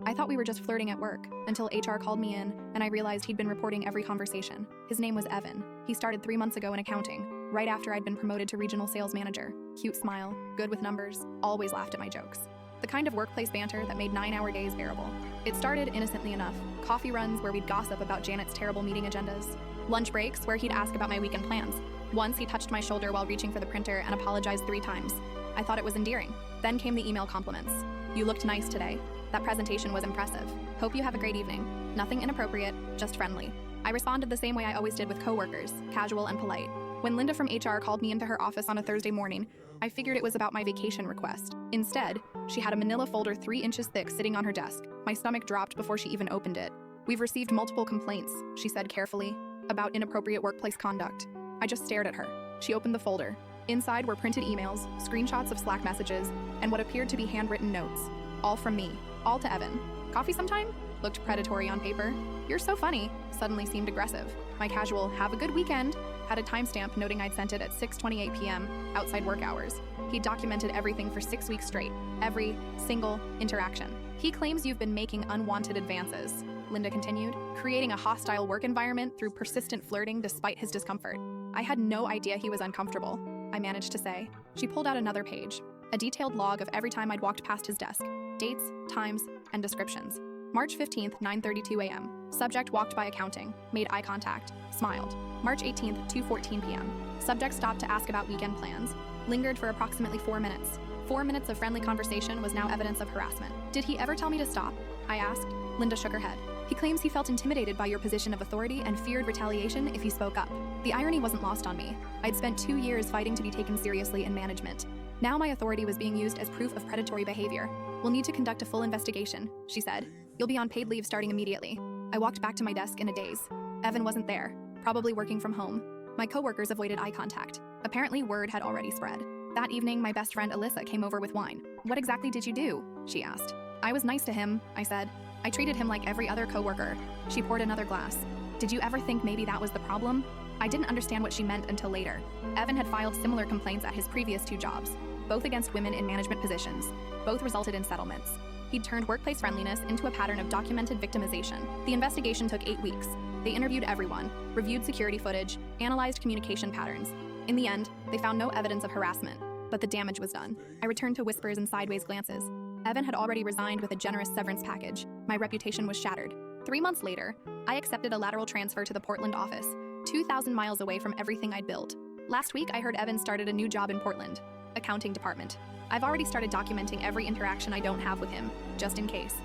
I thought we were just flirting at work, until HR called me in and I realized he'd been reporting every conversation. His name was Evan. He started 3 months ago in accounting, right after I'd been promoted to regional sales manager. Cute smile, good with numbers, always laughed at my jokes. The kind of workplace banter that made 9-hour days bearable. It started innocently enough. Coffee runs where we'd gossip about Janet's terrible meeting agendas. Lunch breaks where he'd ask about my weekend plans. Once he touched my shoulder while reaching for the printer and apologized 3 times. I thought it was endearing. Then came the email compliments. You looked nice today. That presentation was impressive. Hope you have a great evening. Nothing inappropriate, just friendly. I responded the same way I always did with coworkers, casual and polite. When Linda from HR called me into her office on a Thursday morning, I figured it was about my vacation request. Instead, she had a manila folder 3 inches thick sitting on her desk. My stomach dropped before she even opened it. We've received multiple complaints, she said carefully, about inappropriate workplace conduct. I just stared at her. She opened the folder. Inside were printed emails, screenshots of Slack messages, and what appeared to be handwritten notes. All from me. All to Evan. Coffee sometime? Looked predatory on paper. You're so funny. Suddenly seemed aggressive. My casual, have a good weekend, had a timestamp noting I'd sent it at 6:28 p.m., outside work hours. He documented everything for 6 weeks straight. Every single interaction. He claims you've been making unwanted advances, Linda continued, creating a hostile work environment through persistent flirting despite his discomfort. I had no idea he was uncomfortable, I managed to say. She pulled out another page. A detailed log of every time I'd walked past his desk. Dates, times, and descriptions. March 15th, 9:32 a.m. Subject walked by accounting, made eye contact, smiled. March 18th, 2:14 p.m. Subject stopped to ask about weekend plans, lingered for approximately 4 minutes. 4 minutes of friendly conversation was now evidence of harassment. Did he ever tell me to stop? I asked. Linda shook her head. He claims he felt intimidated by your position of authority and feared retaliation if you spoke up. The irony wasn't lost on me. I'd spent 2 years fighting to be taken seriously in management. Now my authority was being used as proof of predatory behavior. We'll need to conduct a full investigation, she said. You'll be on paid leave starting immediately. I walked back to my desk in a daze. Evan wasn't there, probably working from home. My coworkers avoided eye contact. Apparently word had already spread. That evening, my best friend Alyssa came over with wine. What exactly did you do? She asked. I was nice to him, I said. I treated him like every other coworker. She poured another glass. Did you ever think maybe that was the problem? I didn't understand what she meant until later. Evan had filed similar complaints at his previous 2 jobs, both against women in management positions. Both resulted in settlements. He'd turned workplace friendliness into a pattern of documented victimization. The investigation took 8 weeks. They interviewed everyone, reviewed security footage, analyzed communication patterns. In the end, they found no evidence of harassment, but the damage was done. I returned to whispers and sideways glances. Evan had already resigned with a generous severance package. My reputation was shattered. 3 months later, I accepted a lateral transfer to the Portland office, 2,000 miles away from everything I'd built. Last week, I heard Evan started a new job in Portland, accounting department. I've already started documenting every interaction I don't have with him, just in case.